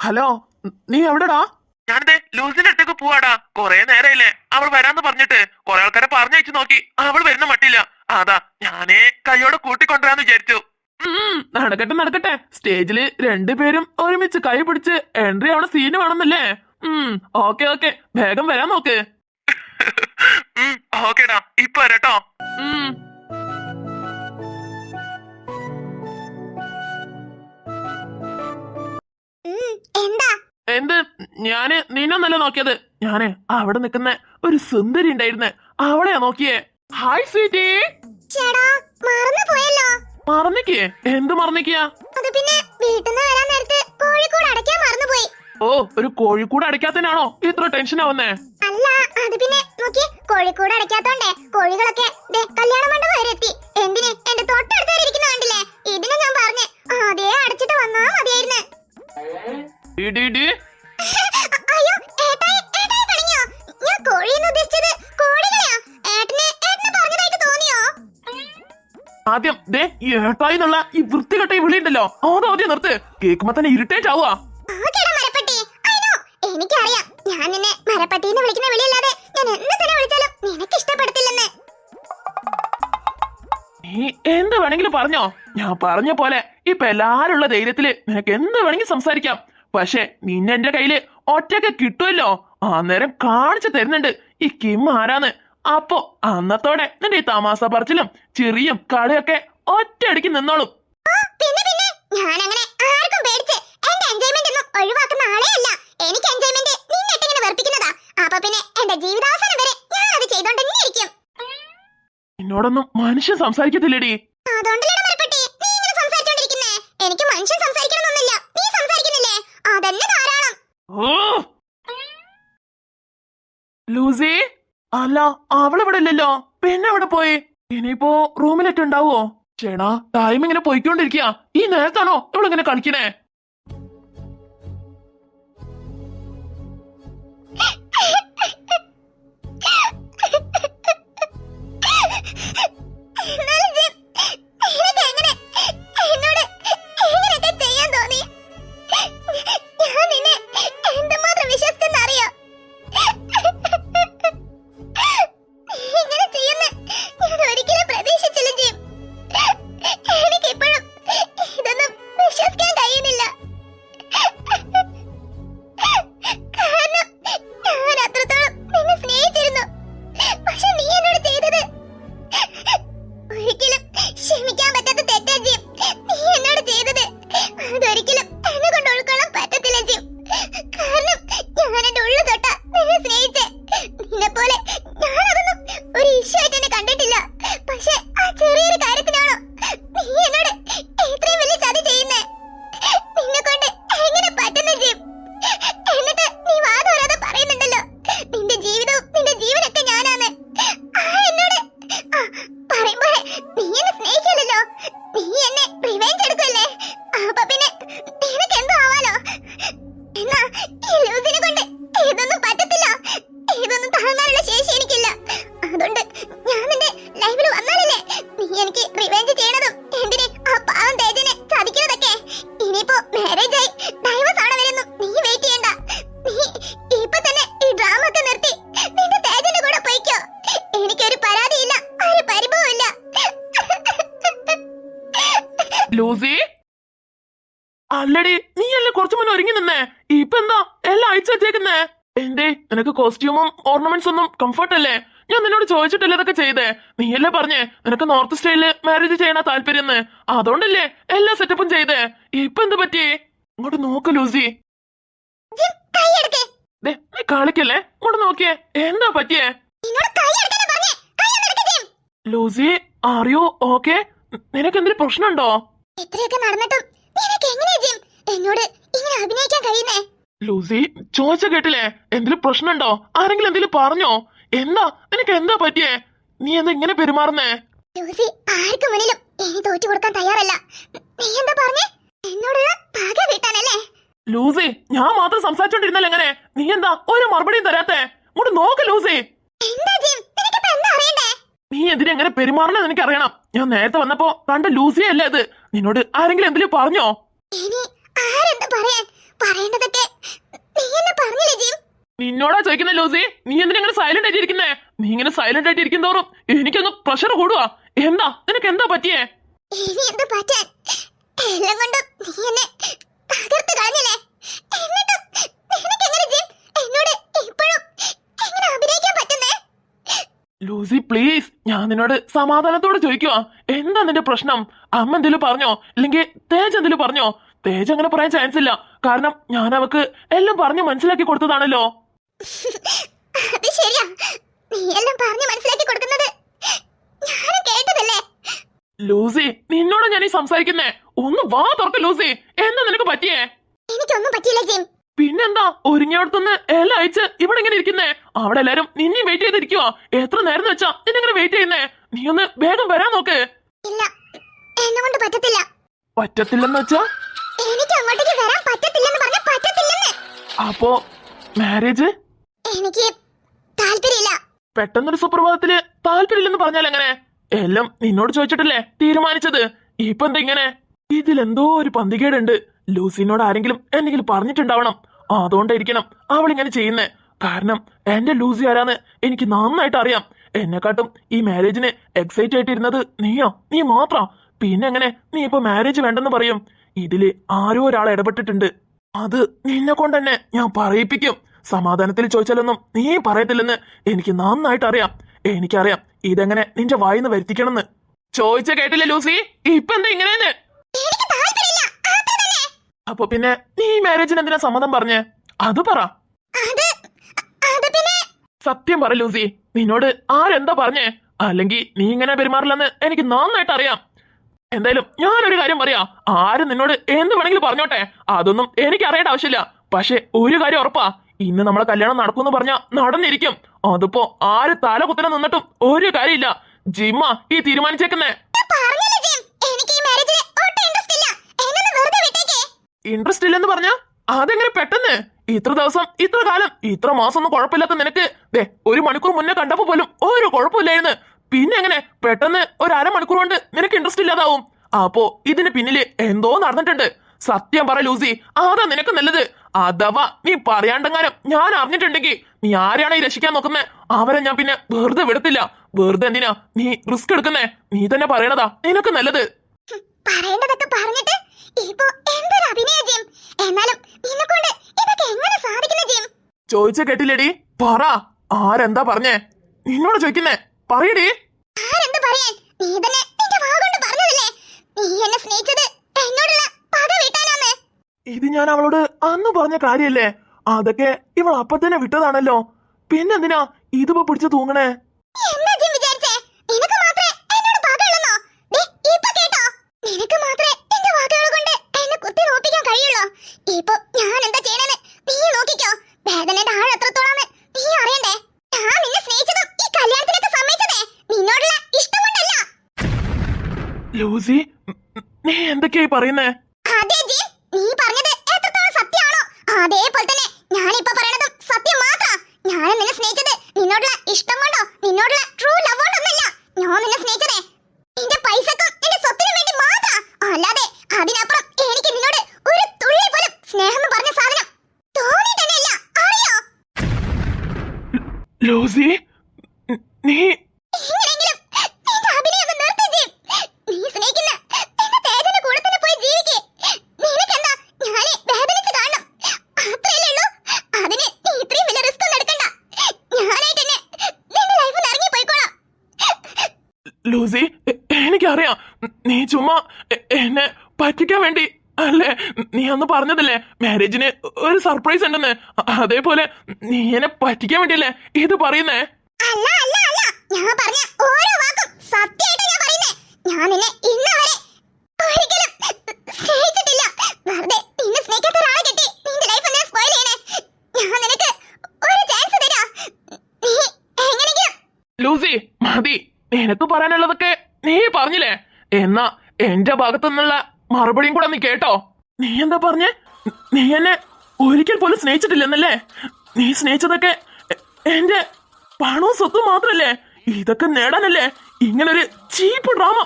Hello, നീ എവിടെടാ? ഞാനിത് ലൂസിന്റെ അടുത്തേക്ക് പോവാടാ. കൊറേ നേരമില്ലേ അവൾ വരാന്ന് പറഞ്ഞിട്ട്. കൊറേ ആൾക്കാരെ പറഞ്ഞയച്ചു നോക്കി, അവൾ വരുന്ന മട്ടില്ല. അതാ ഞാനേ കൈയോടെ കൂട്ടിക്കൊണ്ടുവരാന്ന് വിചാരിച്ചു. നടക്കട്ടെ നടക്കട്ടെ. സ്റ്റേജില് രണ്ടുപേരും ഒരുമിച്ച് കൈ പിടിച്ച് എൻട്രി ആവണ സീന് വേണമെന്നല്ലേ? ഓക്കെ ഓക്കെ, വേഗം വരാൻ നോക്ക്. ഓക്കേടാ, ഇപ്പൊ വരട്ടോ. എന്ത്? ഞാന് നിന്നൊന്നല്ല നോക്കിയത്. ഞാന് അവിടെ നിക്കുന്ന ഒരു സുന്ദരി ഉണ്ടായിരുന്നെ, അവളെയാ നോക്കിയേ. Hi sweetie. മറന്നിക്കേ? എന്ത് മറന്നിക്കാ? ഓ, ഒരു കോഴിക്കൂട് അടയ്ക്കാത്തനാണോ ഇത്ര ടെൻഷൻ ആവുന്നേ? അല്ല, അത് പിന്നെ നോക്കി, കോഴിക്കൂട് അടയ്ക്കാത്തോണ്ടേ കോഴികളൊക്കെ കല്യാണ മണ്ഡപം വരെ എത്തി. എന്തിന്? എന്റെ തൊട്ടടുത്ത് വരെ ഇരിക്കുന്ന കണ്ടില്ലേ? ഇതിനെ ഞാൻ പറഞ്ഞേ അതേ അടച്ചിട്ട് വന്നാ മതിയായിരുന്നു. അയ്യോ, ഏട്ടായി കളിഞ്ഞോ? ഞാൻ കോഴിയെന്ന് ഉദ്ദേശിച്ചത് കോഴികളെയാ. ഏട്ടനെ പറഞ്ഞതായിട്ട് തോന്നിയോ? ആദ്യം ദേ ഏട്ടായി എന്നുള്ള ഈ വൃത്തികെട്ട ഈ വിളിയുണ്ടല്ലോ, ആദ്യം നിർത്ത്. കേൾക്കുമ്പോ തന്നെ ഇറിറ്റേറ്റ് ആവുക. എനിക്കറിയാം, ഞാൻ നിന്നെ മരപ്പട്ടീന്ന് വിളിക്കുന്ന വിളിയല്ലാതെ ഞാൻ എന്ത് തന്നെ വിളിച്ചാലും നിനക്ക് ഇഷ്ടപ്പെടത്തില്ലെന്ന്. നീ എന്ത് വേണമെങ്കിലും പറഞ്ഞോ. ഞാൻ പറഞ്ഞ പോലെ ഇപ്പൊ എല്ലാരുള്ള ധൈര്യത്തില് നിനക്ക് എന്ത് വേണമെങ്കിലും സംസാരിക്കാം. പക്ഷെ നിന്നെ എന്റെ കയ്യില് ഒറ്റക്ക് കിട്ടുമല്ലോ, അന്നേരം കാണിച്ചു തരുന്നുണ്ട് ഈ കിം ആരാന്ന്. അപ്പൊ അന്നത്തോടെ നിന്റെ ഈ തമാശ പറച്ചിലും ചെറിയും കളിയൊക്കെ ഒറ്റയടിക്ക് നിന്നോളും. ഞാൻ അങ്ങനെ ആർക്കും പേടിച്ച് എന്റെ എൻജോയ്മെന്റ് ഒന്നും ഒഴിവാക്കുന്ന ആളേ അല്ല. എനിക്ക് എൻജോയ്മെന്റ് നിന്നിട്ടിങ്ങനെ വെറുപ്പിക്കുന്നതാ. അപ്പൊ പിന്നെ എന്റെ ജീവിതാവസാനം വരെ ഞാൻ അത് ചെയ്തോണ്ട് തന്നെ ഇരിക്കും. എന്നോടൊന്നും മനുഷ്യൻ സംസാരിക്കത്തില്ലേടി? അതുകൊണ്ടല്ലേ മരപ്പട്ടി നീ ഇങ്ങനെ സംസാരിച്ചോണ്ടിരിക്കുന്നേ. എനിക്ക് മനുഷ്യൻ സംസാരിക്കണമെന്നൊന്നുമില്ല, നീ സംസാരിക്കുന്നില്ലേ അതന്നെ ധാരാളം. ലൂസി, അല്ല അവളിവിടെ ഇല്ലല്ലോ, പിന്നെ അവിടെ പോയി? ഇനിയിപ്പോ റൂമിലേറ്റുണ്ടാവോ? ചേടാ, ടൈം ഇങ്ങനെ പോയിക്കൊണ്ടിരിക്കുക. ഈ നേരത്താണോ ഇവളിങ്ങനെ കളിക്കണേ? ലൂസി, അല്ലടി നീയല്ലേ കുറച്ചു മുന്നേ ഒരുങ്ങി നിന്നേ, ഇപ്പൊ എന്താ എല്ലാം അയച്ചു വെച്ചേക്കുന്നേ? എന്റെ നിനക്ക് കോസ്റ്റ്യൂമും ഓർണമെന്റ്സ് ഒന്നും കംഫർട്ട് അല്ലേ? ഞാൻ നിന്നോട് ചോദിച്ചിട്ടല്ലേ ഇതൊക്കെ ചെയ്തേ? നീയല്ലേ പറഞ്ഞേ നിനക്ക് നോർത്ത് സ്റ്റൈലില് മാരേജ് ചെയ്യണ താല്പര്യം, അതുകൊണ്ടല്ലേ എല്ലാ സെറ്റപ്പും ചെയ്തേ. ഇപ്പൊ എന്ത് പറ്റി? ഇങ്ങോട്ട് നോക്ക് ലൂസി. നീ കളിക്കല്ലേ, ഇങ്ങോട്ട് നോക്കിയേ, എന്താ പറ്റിയേ? Lucy, are you okay? നിനക്ക് എന്തെങ്കിലും പ്രശ്നമുണ്ടോ? ഇത്രയൊക്കെ നടന്നിട്ടും നിനക്ക് എങ്ങനെയാ ജിം എന്നോട് ഇങ്ങനെ അഭിനയിക്കാൻ കഴിയുന്നേ? ലൂസി, ചോദിച്ച കേട്ടില്ലേ, എന്തെങ്കിലും പ്രശ്നമുണ്ടോ? ആരെങ്കിലും എന്തെങ്കിലും പറഞ്ഞോ? എന്താ നിനക്ക് എന്താ പറ്റിയേ? നീ എന്താ ഇങ്ങനെ പെരുമാറുന്നേ? ലൂസി ആർക്കും മുന്നിലും ഇനി തോറ്റു കൊടുക്കാൻ തയ്യാറല്ല. നീ എന്താ പറഞ്ഞേ? എന്നോടുള്ള പക വീട്ടാനല്ലേ? ലൂസി, ഞാൻ മാത്രം സംസാരിച്ചോണ്ടിരുന്നല്ലേ എങ്ങനെ? നീ എന്താ ഒരു മറുപടിയും തരാത്തേ? ഇങ്ങോട്ട് നോക്ക് ലൂസി. എന്താ ജിം, നിനക്കിപ്പോ എന്താ അറിയണ്ടേ? നീ എന്തിനാ എങ്ങനെ പെരുമാറണെന്ന് എനിക്ക് അറിയണം. ഞാൻ നേരത്തെ വന്നപ്പോ കണ്ട ലൂസിയല്ലേ അത്? നിന്നോട് ആരെങ്കിലും എന്തെങ്കിലും പറഞ്ഞോ? ഇനി ആരെന്ത് പറയാൻ, പറയേണ്ടതൊക്കെ നീ എന്നെ പറഞ്ഞില്ലേ ജിം? നിന്നോടാ ചോദിക്കുന്ന ലൂസി, നീ എന്തിനാ ഇങ്ങനെ സൈലന്റ് ആയിട്ട് ഇരിക്കുന്നേ? നീ ഇങ്ങനെ സൈലന്റ് ആയിട്ട് ഇരിക്കുന്നതോറും എനിക്കൊന്ന് പ്രഷർ കൂടുവാ. എന്താ നിനക്ക് എന്താ പറ്റിയേ? ഇനി എന്ത് പറ്റാൻ? എല്ലാം കൊണ്ടും നീ എന്നെ തകർത്ത് കളഞ്ഞില്ലേ? എന്നിട്ടും നിനക്കെങ്ങനെ ജിം എന്നോട് ഇപ്പോഴും എങ്ങനെ അഭിനയിക്കാൻ പറ്റുന്നേ? ലൂസി പ്ലീസ്, ഞാൻ നിന്നോട് സമാധാനത്തോടെ ചോദിക്കുവാ, എന്താ നിന്റെ പ്രശ്നം? അമ്മ എന്തെങ്കിലും പറഞ്ഞോ? അല്ലെങ്കിൽ തേജ് എന്തെങ്കിലും പറഞ്ഞോ? തേജ് അങ്ങനെ പറയാൻ ചാൻസ് ഇല്ല, കാരണം ഞാൻ അവക്ക് എല്ലാം പറഞ്ഞ് മനസ്സിലാക്കി കൊടുത്തതാണല്ലോ. അത് ശരിയാ, നീ എല്ലാം പറഞ്ഞു മനസ്സിലാക്കി കൊടുക്കുന്നത് ഞാനും കേട്ടതല്ലേ. ലൂസി, നിന്നോട് ഞാൻ ഈ സംസാരിക്കുന്നേ, ഒന്ന് വാ തുറക്ക് ലൂസി. എന്താ നിനക്ക് പറ്റിയേ? എനിക്കൊന്നും പറ്റിയില്ല ജിം. പിന്നെന്താ ഒരുങ്ങിയോടത്തുനിന്ന് എല്ലാം അയച്ച് ഇവിടെ ഇങ്ങനെ ഇരിക്കുന്നേ? അവിടെ എല്ലാരും നിന്നെ വെയിറ്റ് ചെയ്തിരിക്കുവാ. എത്ര നേരം വെച്ചാ നിന്നെങ്ങനെ വെയിറ്റ് ചെയ്യുന്നേ? നീ ഒന്ന് വേഗം വരാൻ നോക്ക്. ഇല്ല, എന്നെ കൊണ്ട് പറ്റത്തില്ല. പറ്റത്തില്ലെന്ന് വെച്ചാ? എനിക്ക് അങ്ങോട്ടേക്ക് വരാൻ പറ്റത്തില്ലെന്ന് പറഞ്ഞ പറ്റത്തില്ലെന്ന്. അപ്പോ മാരേജ്? എനിക്ക് താല്പര്യമില്ല. പെട്ടെന്നൊരു സുപ്രഭാതത്തില് താല്പര്യമില്ലെന്ന് പറഞ്ഞാൽ എങ്ങനെ? എല്ലാം നിന്നോട് ചോദിച്ചിട്ടല്ലേ തീരുമാനിച്ചത്? ഇപ്പൊ എന്താ ഇങ്ങനെ? ഇതിലെന്തോ ഒരു പന്തികേടുണ്ട്. ലൂസിനോട് ആരെങ്കിലും എന്തെങ്കിലും പറഞ്ഞിട്ടുണ്ടാവണം. അതുകൊണ്ടായിരിക്കണം അവൾ ഇങ്ങനെ ചെയ്യുന്നേ. കാരണം എന്റെ ലൂസി ആരാന്ന് എനിക്ക് നന്നായിട്ട് അറിയാം. എന്നെക്കാട്ടും ഈ മാരേജിന് എക്സൈറ്റ് ആയിട്ടിരുന്നത് നീയോ? നീ മാത്രം. പിന്നെ എങ്ങനെ നീ ഇപ്പൊ മാരേജ് വേണ്ടെന്ന് പറയും? ഇതില് ആരോ ഒരാൾ ഇടപെട്ടിട്ടുണ്ട്. അത് നിന്നെ കൊണ്ട് തന്നെ ഞാൻ പറയിപ്പിക്കും. സമാധാനത്തിൽ ചോദിച്ചാലൊന്നും നീ പറയത്തില്ലെന്ന് എനിക്ക് നന്നായിട്ട് അറിയാം. എനിക്കറിയാം ഇതെങ്ങനെ നിന്റെ വായിന്ന് വരുത്തിക്കണമെന്ന്. ചോദിച്ച കേട്ടില്ലേ ലൂസി? ഇപ്പൊ എന്താ ഇങ്ങനെയെന്ന്? എനിക്ക് താല്പര്യമില്ല, അത്ര തന്നെ. അപ്പൊ പിന്നെ നീ മാരേജിന് എന്തിനാ സമ്മതം പറഞ്ഞേ? അത് പറ. അത് പിന്നെ സത്യം പറ ലൂസി, നിന്നോട് ആരെന്താ പറഞ്ഞേ? അല്ലെങ്കിൽ നീ ഇങ്ങനെ പെരുമാറില്ലെന്ന് എനിക്ക് നന്നായിട്ട് അറിയാം. എന്തായാലും ഞാനൊരു കാര്യം പറയാ, ആരും നിന്നോട് എന്ത് വേണമെങ്കിലും പറഞ്ഞോട്ടെ, അതൊന്നും എനിക്ക് അറിയേണ്ട ആവശ്യമില്ല. പക്ഷെ ഒരു കാര്യം ഉറപ്പാ, ഇന്ന് നമ്മളെ കല്യാണം നടക്കുമെന്ന് പറഞ്ഞാ നടന്നിരിക്കും. അതിപ്പോ ആര് തല കുത്തനെ നിന്നിട്ടും ഒരു കാര്യമില്ല. ജിമ്മ ഈ തീരുമാനിച്ചേക്കുന്നേ. പറഞ്ഞില്ലേ ജിം, എനിക്ക് ഈ മാരേജിൽ ഒട്ടും ഇൻട്രസ്റ്റ് ഇല്ല. എന്നെ ഒന്ന് വെറുതെ വിട്ടേക്കേ. ഇൻട്രസ്റ്റ് ഇല്ലെന്ന് പറഞ്ഞാ അതെങ്ങനെ പെട്ടെന്ന്? ഇത്ര ദിവസം, ഇത്ര കാലം, ഇത്ര മാസം ഒന്നും കുഴപ്പമില്ലാത്ത നിനക്ക് ദേ ഒരു മണിക്കൂർ മുന്നേ കണ്ടപ്പോ പോലും ഒരു കുഴപ്പമില്ലായിരുന്നു. പിന്നെ എങ്ങനെ പെട്ടെന്ന് ഒരു അരമണിക്കൂർ കൊണ്ട് നിനക്ക് ഇൻട്രസ്റ്റ് ഇല്ലാതാവും? അപ്പോ ഇതിന് പിന്നില് എന്തോ നടന്നിട്ടുണ്ട്. സത്യം പറ ലൂസി, അതാ നിനക്ക് നല്ലത്. അഥവാ നീ പറയാണ്ടെങ്ങാനും ഞാൻ അറിഞ്ഞിട്ടുണ്ടെങ്കിൽ നീ ആരെയാണ് ഈ രക്ഷിക്കാൻ നോക്കുന്നേ, അവരെ ഞാൻ പിന്നെ വെറുതെ വിടത്തില്ല. വെറുതെ എന്തിനാ നീ റിസ്ക് എടുക്കുന്നേ? നീ തന്നെ പറയണതാ നിനക്ക് നല്ലത്. പറയേണ്ടതൊക്കെ പറഞ്ഞിട്ട് ഇപ്പോ എന്തൊരു അഭിനയ ജിം. എന്നാലും നിന്നെക്കൊണ്ട് ഇതൊക്കെ എങ്ങനെ സാധിക്കുന്ന ജിം? ചോദിച്ച കേട്ടില്ലേടി? പറ, ആരെന്താ പറഞ്ഞേ? നിന്നോട് ചോദിക്കുന്നേ, പറയടി. ആരെന്ത് പറയാൻ? നീ തന്നെ നിന്റെ വാ കൊണ്ട് പറഞ്ഞതല്ലേ നീ എന്നെ സ്നേഹിച്ചത് എന്നോടുള്ള പക വീട്ടാനാന്ന്. ഇത് ഞാൻ അവളോട് അന്ന് പറഞ്ഞ കാര്യല്ലേ? അതൊക്കെ ഇവൾ അപ്പൊ തന്നെ വിട്ടതാണല്ലോ. പിന്നെന്തിനാ ഇതിപ്പോ പിടിച്ചു തൂങ്ങണേ? എന്താ ജിം വിചാരിച്ചേ? നിനക്ക് മാത്രമേ എന്നോട് പകയുള്ളൂന്നോ? ദേ ഇപ്പൊ കേട്ടോ, നിനക്ക് മാത്രമേ എന്റെ വാക്കുകൾ കൊണ്ട് എന്നെ കുത്തി നോപ്പിക്കാൻ കഴിയുള്ളൂ. ഇപ്പൊ ഞാൻ എന്താ ചെയ്യണെന്ന് നീ നോക്കിക്കോ. വേദനയുടെ ആഴം എത്രത്തോളാന്ന് നീ അറിയണ്ടേ? ഞാൻ നിന്നെ സ്നേഹിച്ചതും ഈ കല്യാണത്തിനൊക്കെ സമ്മതിച്ചതേ നിന്നോടുള്ള ഇഷ്ടം കൊണ്ടല്ല. ലൂസി, നീ എന്തൊക്കെയായി പറയുന്നേ? അതെ ജിം, നീ പറഞ്ഞത് എത്രത്തോളം സത്യമാണോ അതേപോലെ തന്നെ ഞാനിപ്പോ പറയണതും സത്യം മാത്രാ. ഞാൻ നിന്നെ സ്നേഹിച്ചത് നിന്നോടുള്ള ഇഷ്ടം കൊണ്ടോ നിന്നോടുള്ള ട്രൂ ലവ് കൊണ്ടൊന്നല്ല. ഞാൻ നിന്നെ സ്നേഹിച്ചതേ നിന്റെ പൈസക്കും നിന്റെ സ്വത്തിനും വേണ്ടി മാത്രാ. അല്ലാതെ അതിനപ്പുറം എനിക്ക് നിന്നോട് ഒരു തുള്ളി പോലും സ്നേഹം എന്ന് പറഞ്ഞ സാധനം തോന്നിയിട്ടല്ല. അറിയോ? ലൂസി, നീ ഇങ്ങനെയെങ്കിലും നിന്റെ അഭിനയം ഒന്ന് നിർത്തി ജിം. നീ സ്നേഹിക്കുന്ന നിന്റെ തേജന്റെ കൂടെ തന്നെ പോയി ജീവിക്കേ. നിനക്കെന്താ ഞാനെ വേദനിച്ച് കാണണം, അത്രയല്ലേ ഉള്ളൂ. അതിന് നീ ഇത്രയും വലിയ റിസ്ക് ഒന്നും എടുക്കണ്ട. ഞാനായിട്ട് തന്നെ നിന്റെ ലൈഫിൽ ഇറങ്ങി പോയിക്കോളാം. ലൂസി, എനിക്കറിയാം നീ ചുമ്മാ എന്നെ പറ്റിക്കാൻ വേണ്ടി അല്ലേ? നീ അന്ന് പറഞ്ഞതല്ലേ മാരേജിന് ഒരു സർപ്രൈസ് ഉണ്ടെന്ന്? അതേപോലെ നീ എന്നെ പറ്റിക്കാൻ വേണ്ടിയല്ലേ ഇത് പറയുന്നേ? അല്ല അല്ല അല്ല, ഞാൻ പറഞ്ഞ ഓരോ വാക്കും സത്യമായിട്ട് ഞാൻ പറയുന്നേ. ഞാൻ നിന്നെ ഇന്ന് വരെ ഒരിക്കലും സ്നേഹിച്ചിട്ടില്ല. വെറുതെ നിന്നെ സ്നേഹിക്കാത്ത ഒരാളെ കെട്ടി നിന്റെ ലൈഫ് എന്നെ സ്പോയിൽ ചെയ്യണേ. ഞാൻ നിനക്ക് ഒരു ചാൻസ് തരാം. നീ എങ്ങനെയെങ്കിലും. ലൂസി മതി, നിനക്ക് പറയാനുള്ളതൊക്കെ നീ പറഞ്ഞില്ലേ? എന്നാ എന്റെ ഭാഗത്തു നിന്നുള്ള മറുപടിയും കൂടെ നീ കേട്ടോ. നീ എന്താ പറഞ്ഞേ? നീ എന്നെ ഒരിക്കൽ പോലും സ്നേഹിച്ചിട്ടില്ലെന്നല്ലേ? നീ സ്നേഹിച്ചതൊക്കെ എന്റെ പണവും സ്വത്തും മാത്രല്ലേ? ഇതൊക്കെ നേടാനല്ലേ ഇങ്ങനൊരു ചീപ്പ് ഡ്രാമ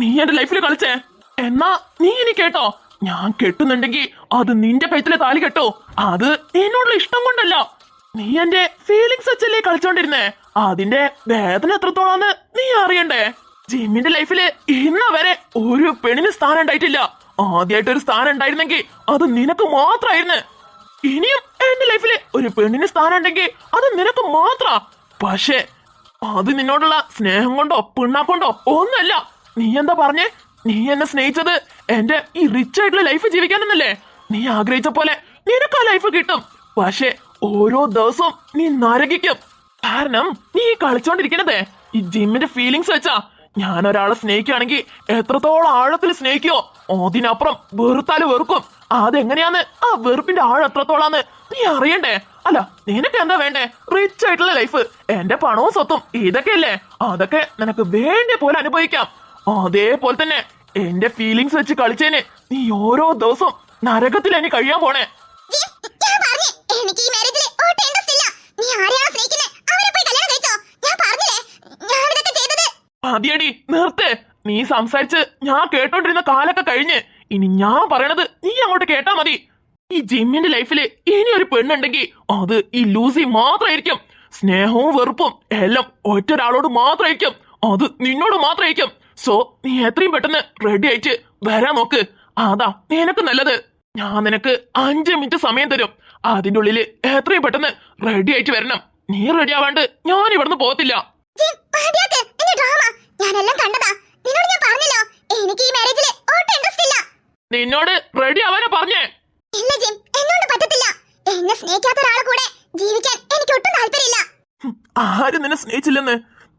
നീ എന്റെ ലൈഫിൽ കളിച്ചേ? എന്നാ നീ ഇനി കേട്ടോ, ഞാൻ കെട്ടുന്നുണ്ടെങ്കിൽ അത് നിന്റെ കഴുത്തിലെ താലി കെട്ടോ. അത് എന്നോടുള്ള ഇഷ്ടം കൊണ്ടല്ല. നീ എന്റെ ഫീലിങ്സ് വെച്ചല്ലേ കളിച്ചോണ്ടിരുന്നേ. അതിന്റെ വേദന എത്രത്തോളാന്ന് നീ അറിയണ്ടേ. ജിമ്മിന്റെ ലൈഫില് ഇന്ന വരെ ഒരു പെണ്ണിന് സ്ഥാനം ഉണ്ടായിട്ടില്ല. ആദ്യമായിട്ടൊരു സ്ഥാനം ഉണ്ടായിരുന്നെങ്കിൽ അത് നിനക്ക് മാത്രമായിരുന്നു. ഇനിയും എന്റെ ലൈഫില് ഒരു പെണ്ണിന് സ്ഥാനം ഉണ്ടെങ്കിൽ അത് നിനക്ക് മാത്ര. പക്ഷേ അത് നിന്നോടുള്ള സ്നേഹം കൊണ്ടോ പിണ്ണാക്കൊണ്ടോ ഒന്നല്ല. നീ എന്താ പറഞ്ഞേ? നീ എന്നെ സ്നേഹിച്ചത് എന്റെ ഈ റിച്ച് ആയിട്ടുള്ള ലൈഫ് ജീവിക്കാനെന്നല്ലേ? നീ ആഗ്രഹിച്ച പോലെ നിനക്ക് ആ ലൈഫ് കിട്ടും. പക്ഷെ ഓരോ ദിവസവും നീ നരകിക്കും. കാരണം നീ കളിച്ചോണ്ടിരിക്കണതേ ഈ ജിമ്മിന്റെ ഫീലിങ്സ് വെച്ചാ. ഞാൻ ഒരാളെ സ്നേഹിക്കുകയാണെങ്കിൽ എത്രത്തോളം ആഴത്തിൽ സ്നേഹിക്കോ അതിനപ്പുറം വെറുത്താല് വെറുക്കും. അതെങ്ങനെയാന്ന് ആ വെറുപ്പിന്റെ ആഴം എത്രത്തോളാന്ന് നീ അറിയണ്ടേ? അല്ല നിനക്ക് എന്താ വേണ്ടേ? റിച്ച് ആയിട്ടുള്ള ലൈഫ്, എന്റെ പണവും സ്വത്തും ഇതൊക്കെയല്ലേ? അതൊക്കെ നിനക്ക് വേണ്ട പോലെ അനുഭവിക്കാം. അതേപോലെ തന്നെ എന്റെ ഫീലിങ്സ് വെച്ച് കളിച്ചേന് നീ ഓരോ ദിവസവും നരകത്തിൽ ഇനി കഴിയാൻ പോണേ. എനിക്ക് ഈ മാരേജിൽ ഒട്ടും ഇൻട്രസ്റ്റ് ഇല്ല. നീ ആരെയാണോ സ്നേഹിക്കുന്നത് അവരെ പോയി കല്യാണം കഴിച്ചോ. ഞാൻ പറഞ്ഞില്ലേ ഞാൻ ഇതൊക്കെ ചെയ്തത്. മതിയടി നിർത്ത്. നീ സംസാരിച്ച് ഞാൻ കേട്ടോണ്ടിരുന്ന കാലൊക്കെ കഴിഞ്ഞ്. ഇനി ഞാൻ പറയണത് നീ അങ്ങോട്ട് കേട്ടാ മതി. ഈ ജിമ്മിന്റെ ലൈഫില് ഇനി ഒരു പെണ്ണുണ്ടെങ്കിൽ അത് ഈ ലൂസി മാത്രമായിരിക്കും. സ്നേഹവും വെറുപ്പും എല്ലാം ഒറ്റൊരാളോട് മാത്രമായിരിക്കും. അത് നിന്നോട് മാത്രമായിരിക്കും. സോ നീ എത്രയും പെട്ടെന്ന് റെഡി ആയിട്ട് വരാൻ നോക്ക്. അതാ നിനക്ക് നല്ലത്. ഞാൻ നിനക്ക് 5 മിനിറ്റ് സമയം തരും. അതിന്റെ ഉള്ളില് എത്രയും പെട്ടെന്ന് റെഡി ആയിട്ട് വരണം. നീ റെഡി ആവാണ്ട് ഞാൻ ഇവിടുന്ന് പോകത്തില്ല. ഞാനെല്ലാം കണ്ടതാ. നിന്നോട് ഞാൻ പറഞ്ഞല്ലോ എനിക്ക് ഈ മാരേജിൽ ഒട്ടും ഇൻട്രസ്റ്റ് ഇല്ല. നിന്നോട് റെഡി ആവാനാ പറഞ്ഞേ. ഇല്ല ജിം, എന്നോട് പറ്റത്തില്ല. എന്നെ സ്നേഹിക്കാത്ത ഒരാളെ കൂടെ ജീവിക്കാൻ എനിക്ക് ഒട്ടും താല്പര്യമില്ല. ആരും നിന്നെ സ്നേഹിച്ചില്ലെന്ന്.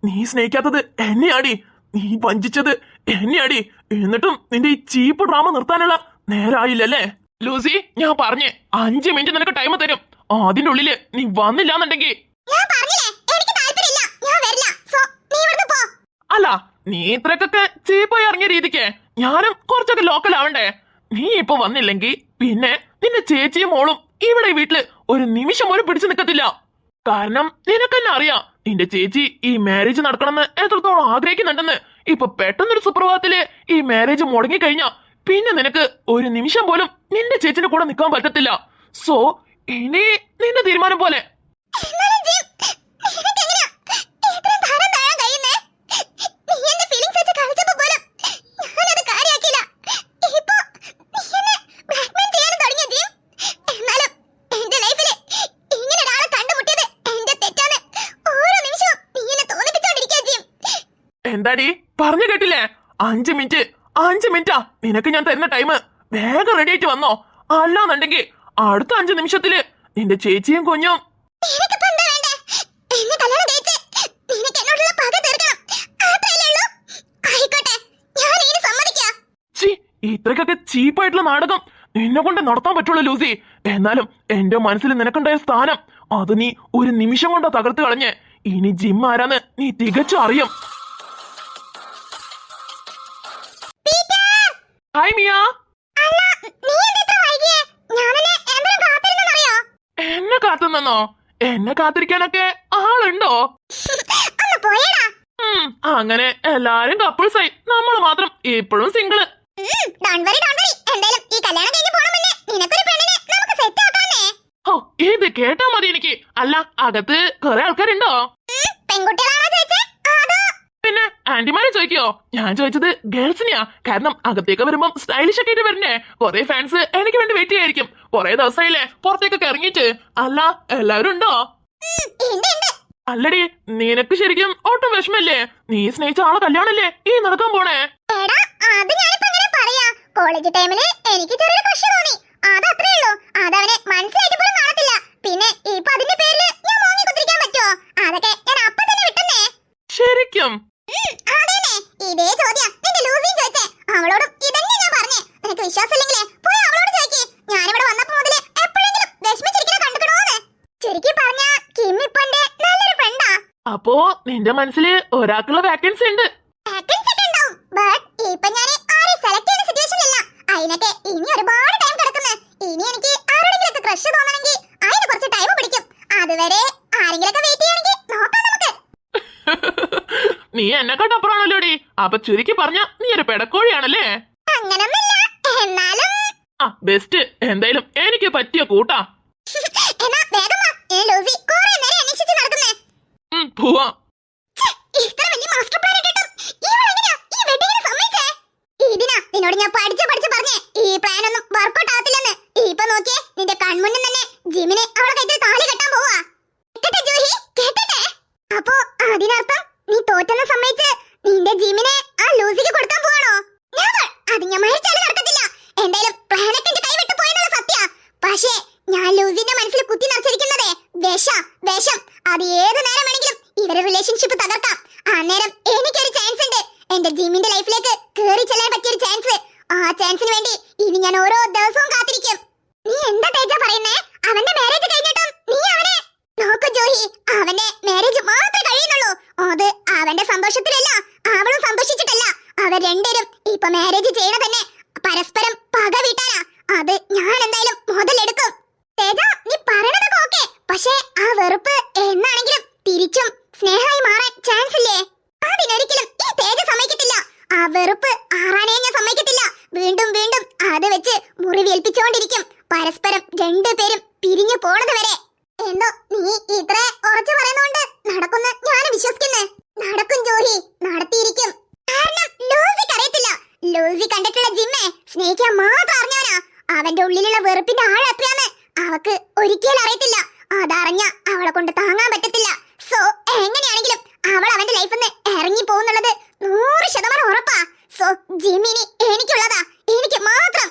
നീ സ്നേഹിക്കാത്തത് എന്നെയാടി. നീ വഞ്ചിച്ചത് എന്നെയാടി. എന്നിട്ടും നിന്റെ ഈ ചീപ്പ് ഡ്രാമ നിർത്താനുള്ള നേരായില്ലല്ലേ? ലൂസി ഞാൻ പറഞ്ഞേ 5 മിനിറ്റ് നിനക്ക് ടൈം തരും. അതിന്റെ ഉള്ളില് നീ വന്നില്ലാന്നുണ്ടെങ്കിൽ ഞാൻ പറഞ്ഞില്ലേ എനിക്ക് താല്പര്യമില്ല. ഞാൻ വരില്ല. സോ നീ ഇവിടുന്ന് പോ. അല്ല നീ ഇത്രക്കൊക്കെ ചീപ്പായി ഇറങ്ങിയ രീതിക്ക് ഞാനും കുറച്ചൊക്കെ ലോക്കൽ ആവണ്ടേ? നീ ഇപ്പൊ വന്നില്ലെങ്കിൽ പിന്നെ നിന്റെ ചേച്ചിയും മോളും ഇവിടെ ഈ വീട്ടില് ഒരു നിമിഷം പോലും പിടിച്ചു നിൽക്കത്തില്ല. കാരണം നിനക്കെന്നെ അറിയാം നിന്റെ ചേച്ചി ഈ മാരേജ് നടക്കണമെന്ന് എത്രത്തോളം ആഗ്രഹിക്കുന്നുണ്ടെന്ന്. ഇപ്പൊ പെട്ടെന്നൊരു സുപ്രഭാതത്തില് ഈ മാരേജ് മുടങ്ങി കഴിഞ്ഞാ പിന്നെ നിനക്ക് ഒരു നിമിഷം പോലും നിന്റെ ചേച്ചിന്റെ കൂടെ നിൽക്കാൻ പറ്റത്തില്ല. സോ ഇനി നിന്റെ തീരുമാനം പോലെ. എന്നാലും ജിം, നിനക്കെങ്ങനെയാ ഇത്രയും ധാരാളം താഴാൻ കഴിയുന്നേ? നീ എന്റെ ഫീലിംഗ്സ് വെച്ച് കളിച്ചപ്പോ പോലും ഞാനത് കാര്യാക്കില്ല. ഇപ്പൊ നീ എന്നെ ബ്ലാക്ക്മെയിൽ ചെയ്യാനും തുടങ്ങിയ ജിം. എന്നാലും എന്റെ ലൈഫില് ഇങ്ങനെ ഒരാളെ കണ്ടുമുട്ടിയത് എന്റെ തെറ്റാണ് ഓരോ നിമിഷവും നീ എന്നെ തോന്നിപ്പിച്ചോണ്ടിരിക്കുക ജിം. എന്താടി പറഞ്ഞു കേട്ടില്ലേ? 5 മിനിറ്റ് 5 മിനിറ്റാ നിനക്ക് ഞാൻ തരുന്ന ടൈം. വേഗം റെഡി ആയിട്ട് വന്നോ. അല്ലാന്നുണ്ടെങ്കിൽ അടുത്ത 5 നിമിഷത്തില് നിന്റെ ചേച്ചിയും കുഞ്ഞും. നിനക്കിപ്പോ എന്താ വേണ്ടേ? എന്നെ കല്യാണം കഴിച്ച് നിനക്ക് എന്നോടുള്ള പക തീർക്കണം. അത്രയല്ലേ ഉള്ളൂ? ആയിക്കോട്ടെ, ഞാൻ ഇതിന് സമ്മതിക്കാം. ചീ ഇത്രക്കൊക്കെ ചീപ്പായിട്ടുള്ള നാടകം നിന്നെ കൊണ്ട് നടത്താൻ പറ്റുള്ളൂ ലൂസി. എന്നാലും എന്റെ മനസ്സിൽ നിനക്കുണ്ടായ സ്ഥാനം അത് നീ ഒരു നിമിഷം കൊണ്ടാ തകർത്ത് കളഞ്ഞ്. ഇനി ജിം ആരാന്ന് നീ തികച്ചും അറിയും. ഹായ് മിയ. അല്ല, നീ എന്താ ഇത്ര വൈകിയേ? ഞാനെന്നെ എന്തിനാ കാത്തിരുന്നെന്നറിയോ? എന്നെ കാത്തുന്നോ? എന്നെ കാത്തിരിക്കാനൊക്കെ ആളുണ്ടോ? ഒന്ന് പോയേടാ. അങ്ങനെ എല്ലാരും കപ്പിൾസായി. നമ്മൾ മാത്രം ഇപ്പോഴും സിംഗിള്. Don't worry. എന്തായാലും ഈ കല്യാണം കഴിഞ്ഞ് പോണ മുന്നേ നിനക്കൊരു പെണ്ണിനെ നമുക്ക് സെറ്റ് ആക്കാന്നേ. ഓ ഇത് കേട്ടാ മതി എനിക്ക്. അല്ല അകത്ത് കുറെ ആൾക്കാരുണ്ടോ? പെൺകുട്ടികളാണോ ചോദിച്ചേ? അതോ പിന്നെ ആന്റിമാരെ ചോദിക്കോ? ഞാൻ ചോദിച്ചത് ഗേൾസിനെയാ. കാരണം അകത്തേക്ക് വരുമ്പം സ്റ്റൈലിഷ് ഒക്കെ ആയിട്ട് വരണേ. കുറെ ഫാൻസ് എനിക്ക് വേണ്ടി വെയിറ്റ് ചെയ്യായിരിക്കും. കുറെ ദിവസമായില്ലേ പുറത്തേക്കൊക്കെ ഇറങ്ങിയിട്ട്. അല്ല എല്ലാവരും ഉണ്ടോ? അല്ലടി നിനക്ക് ശരിക്കും ഒട്ടും വിഷമല്ലേ? നീ സ്നേഹിച്ച ആളെ കല്യാണല്ലേ ഈ നടക്കാൻ പോണേ? എടാ, അത് ഞാനിപ്പോ എങ്ങനെ പറയാ? കോളേജ് ടൈമില് എനിക്ക് ചെറിയൊരു ക്രഷ് തോന്നി. അതത്രേ ഉള്ളൂ. അതവനെ മനസ്സിലായിട്ട് പോലും കാണത്തില്ല. പിന്നെ ഇപ്പൊ അതിന്റെ പേരില് ഞാൻ മോങ്ങി കുത്തിരിക്കാൻ പറ്റുമോ? അതൊക്കെ ഞാൻ അപ്പൊ തന്നെ വിട്ടുന്നേ. ശരിക്കും? അതേനെ, ഇതേ ചോദ്യം നിന്റെ ലൂസിയും ചോദിച്ചേ. അവളോടും ഇതന്നെ ഞാൻ പറഞ്ഞേ. നിനക്ക് വിശ്വാസമില്ലെങ്കിലേ പോയി അവളോട് ചോദിക്കേ. ഞാനിവിടെ വന്നപ്പോ മുതല് എപ്പോഴെങ്കിലും വിഷമിച്ചിരിക്കുന്ന കണ്ടുക്കണോന്ന്. ചുരുക്കി പറഞ്ഞാ കിം ഇപ്പൊ എന്റെ നല്ലൊരു ഫ്രണ്ടാ. അപ്പോ നിന്റെ മനസ്സില് ഒരാൾക്കുള്ള വാക്കൻസി ഉണ്ട്. വാക്കൻസി ഒക്കെ ഉണ്ടാവും. ബട്ട് ഇപ്പൊ ഞാൻ ആരെയും സെലക്ട് ചെയ്യുന്ന സിറ്റുവേഷനിലില്ല. അതിനൊക്കെ ഇനി ഒരുപാട് ടൈം കിടക്കുന്നു. ഇനി എനിക്ക് ആരോടെങ്കിലും ക്രഷ് തോന്നണമെങ്കിൽ അതിന് കുറച്ച് ടൈം പിടിക്കും. അതുവരെ ആരെങ്കിലും വെയിറ്റ് ചെയ്യണമെങ്കിൽ നോക്കാം നമുക്ക്. നീ എന്നെക്കാട്ടപ്പുറമാണല്ലോടി. അപ്പൊ ചുരുക്കി പറഞ്ഞ നീ ഒരു പെടക്കോഴിയാണല്ലേ? അങ്ങനൊന്നുമില്ല. എന്നാലും ആ ബെസ്റ്റ്. എന്തായാലും എനിക്ക് പറ്റിയ കൂട്ടാ. എന്നാ വേഗം വാ. ലൂസി കുറെ നേരം അന്വേഷിച്ച് നടക്കുന്നേ. പോവാ. ഇത്ര വലിയ മാസ്റ്റർ പ്ലാൻ ഇട്ടിട്ടും ഇവളെങ്ങനെയാ ഈ വെഡിങ്ങിന് സമ്മതിച്ചേ? ഇതിനാ നിന്നോട് ഞാൻ പഠിച്ച് പറഞ്ഞേ ഈ പ്ലാൻ ഒന്നും വർക്കൗട്ട് ആകത്തില്ലെന്ന്. ഇപ്പൊ നോക്കിയേ, നിന്റെ കൺമുന്നിൽ തന്നെ ജിമിനെ അവളെ കയ്യിൽ താലി കെട്ടാൻ പോവാ. കേട്ടെ ജൂഹി, കേട്ടെ? അപ്പോ അതിനർത്ഥം നീ തോറ്റെന്ന് സമ്മതിച്ച് നിന്റെ ജിമിനെ ആ ലൂസിക്ക് കൊടുക്കാൻ പോവാണോ? അത് ഞാൻ മരിച്ചാലും നടക്കത്തില്ല. എന്തായാലും പ്ലാനൊക്കെ എന്റെ കൈവിട്ട് പോയെന്നുള്ള സത്യ. പക്ഷേ ഞാൻ ലൂസിന്റെ മനസ്സിൽ കുത്തി നിറച്ചിരിക്കുന്നതേ വിഷം. അത് ഏത് നേരം വേണമെങ്കിലും ഇവരെ റിലേഷൻഷിപ്പ് തകർക്കാം. അന്നേരം എനിക്കൊരു ചാൻസ് ഉണ്ട്. എന്റെ ജിമ്മിന്റെ ലൈഫിലേക്ക് കേറി ചെല്ലാൻ പറ്റിയൊരു ചാൻസ്. ആ ചാൻസിന് വേണ്ടി ഇനി ഞാൻ ഓരോ ദിവസവും കാത്തിരിക്കും. നീ എന്താ തേജ പറയുന്നേ? അവന്റെ മാരേജ് കഴിഞ്ഞിട്ടും നീ അവനെ നോക്കൂ ജോഹി, അവന്റെ മാരേജ് മാത്രമേ കഴിയുന്നുള്ളൂ. അത് അവന്റെ സന്തോഷത്തിലല്ല, അവളും സന്തോഷിച്ചിട്ടല്ല. അവർ രണ്ടുപേരും ഇപ്പൊ മാരേജ് ചെയ്യണ തന്നെ പരസ്പരം പക വീട്ടാനാ. അത് ഞാൻ എന്തായാലും മുതലെടുക്കും. തേജ, നീ പറയണതൊക്കെ ഓക്കെ, പക്ഷേ ആ വെറുപ്പ് എന്നാണെങ്കിലും തിരിച്ചും സ്നേഹമായി മാറാൻ ചാൻസ് ഇല്ലേ? അതിനൊരിക്കലും ഈ തേജ സമ്മതിക്കത്തില്ല. ആ വെറുപ്പ് ആറാനേ ഞാൻ സമ്മതിക്കത്തില്ല. വീണ്ടും അത് വെച്ച് മുറിവേൽപ്പിച്ചുകൊണ്ടിരിക്കും. പരസ്പരം രണ്ടുപേരും പിരിഞ്ഞു പോണത് വരെ. എന്തോ നീ ഇത്ര ഉറച്ചു പറയുന്നോണ്ട് നടക്കുന്ന ഞാൻ വിശ്വസിക്കുന്നു. നടക്കും ജോഹി, നടത്തിയിരിക്കും. കാരണം ലൂസിക്ക് അറിയത്തില്ല. ലൂസി കണ്ടിട്ടുള്ള ജിമ്മെ സ്നേഹിക്കാൻ മാത്രം അറിഞ്ഞവനാ. അവന്റെ ഉള്ളിലുള്ള വെറുപ്പിന്റെ ആഴം എത്രയാന്ന് അവക്ക് ഒരിക്കലും അറിയത്തില്ല. അതറിഞ്ഞ അവളെ കൊണ്ട് താങ്ങാൻ പറ്റത്തില്ല. സോ എങ്ങനെയാണെങ്കിലും അവൾ അവന്റെ ലൈഫിൽ നിന്ന് ഇറങ്ങി പോകുന്നുള്ളത് 100% ഉറപ്പാ. സോ ജിമ്മിനി എനിക്കുള്ളതാ, എനിക്ക് മാത്രം.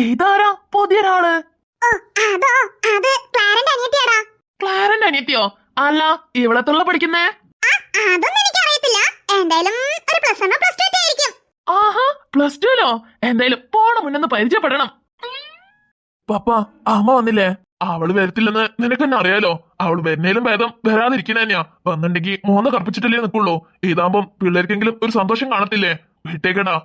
ഇതാരാ പുതിയൊരാള്? അത് ക്ലാരന്റെ അനിയത്തിയാടാ. ക്ലാരന്റെ അനിയത്തിയോ? അല്ല, ഇവളെത്തുള്ള പഠിക്കുന്നേ? അതൊന്നും എനിക്കറിയത്തില്ല. എന്തായാലും ഒരു +1 +2 ആയിരിക്കും. ആഹാ, +2ലോ? എന്തായാലും പോണ മുന്നൊന്ന് പരിചയപ്പെടണം. പപ്പ, അമ്മ വന്നില്ലേ? അവള് വരത്തില്ലെന്ന് നിനക്കെന്നെ അറിയാലോ. അവള് വരുന്നേലും ഭേദം വരാതിരിക്കുന്ന തന്നെയാ. വന്നിണ്ടെങ്കി മോന്ന് കർപ്പിച്ചിട്ടല്ലേ നിക്കുള്ളൂ. ഇതാകുമ്പം പിള്ളേർക്കെങ്കിലും ഒരു സന്തോഷം കാണത്തില്ലേ? വിട്ടേക്കടാ.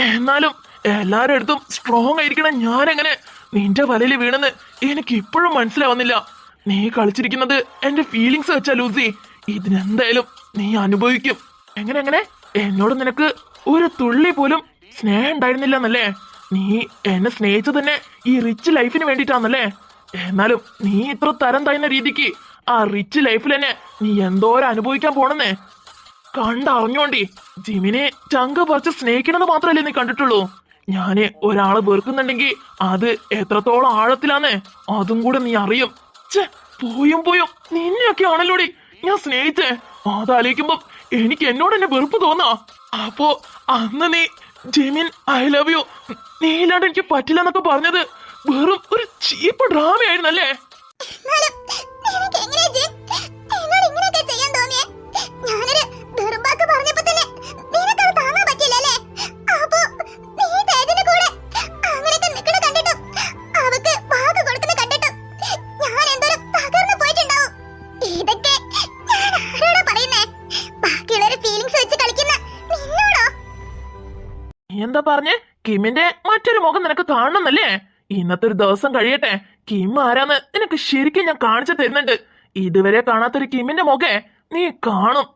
എന്നാലും എല്ലാരും അടുത്തും സ്ട്രോങ് ആയിരിക്കണം. ഞാനെങ്ങനെ നിന്റെ വലയിൽ വീണെന്ന് എനിക്ക് ഇപ്പോഴും മനസ്സിലാവുന്നില്ല. നീ കളിച്ചിരിക്കുന്നത് എന്റെ ഫീലിങ്സ് വെച്ചാ ലൂസി. ഇതിനെന്തായാലും നീ അനുഭവിക്കും. എങ്ങനെ എന്നോട് നിനക്ക് ഒരു തുള്ളി പോലും സ്നേഹം ഉണ്ടായിരുന്നില്ലെന്നല്ലേ? നീ എന്നെ സ്നേഹിച്ചു തന്നെ ഈ റിച്ച് ലൈഫിന് വേണ്ടിയിട്ടാന്നല്ലേ? എന്നാലും നീ ഇത്ര തരം താഴ്ന്ന രീതിക്ക് ആ റിച്ച് ലൈഫിൽ തന്നെ നീ എന്തോരം അനുഭവിക്കാൻ പോണെന്നേ കണ്ടറിഞ്ഞോണ്ടി. ജിമിനെ ചങ്ക പറിച്ച് സ്നേഹിക്കണമെന്ന് മാത്രമല്ലേ നീ കണ്ടിട്ടുള്ളൂ. ഞാന് ഒരാളെ വെറുക്കുന്നുണ്ടെങ്കിൽ അത് എത്രത്തോളം ആഴത്തിലാന്ന് അതും കൂടെ നീ അറിയും. പോയും നിന്നെയൊക്കെ ആണല്ലോടി ഞാൻ സ്നേഹിച്ചേ. അതാലോചിക്കുമ്പോ എനിക്ക് എന്നോട് എന്നെ വെറുപ്പ് തോന്നാ. അപ്പോ അന്ന് നീ ജിമിൻ ഐ ലവ് യു, നീ ഇല്ലാണ്ട് എനിക്ക് പറ്റില്ല എന്നൊക്കെ പറഞ്ഞത് വെറും ഒരു ചീപ്പ് ഡ്രാമയായിരുന്നല്ലേ? എന്താ പറഞ്ഞേ? കിമ്മിന്റെ മറ്റൊരു മുഖം നിനക്ക് കാണണമെന്നല്ലേ? ഇന്നത്തെ ഒരു ദിവസം കഴിയട്ടെ. കിം ആരാന്ന് നിനക്ക് ശരിക്കും ഞാൻ കാണിച്ചു തരുന്നുണ്ട്. ഇതുവരെ കാണാത്തൊരു കിമ്മിന്റെ മുഖേ നീ കാണും.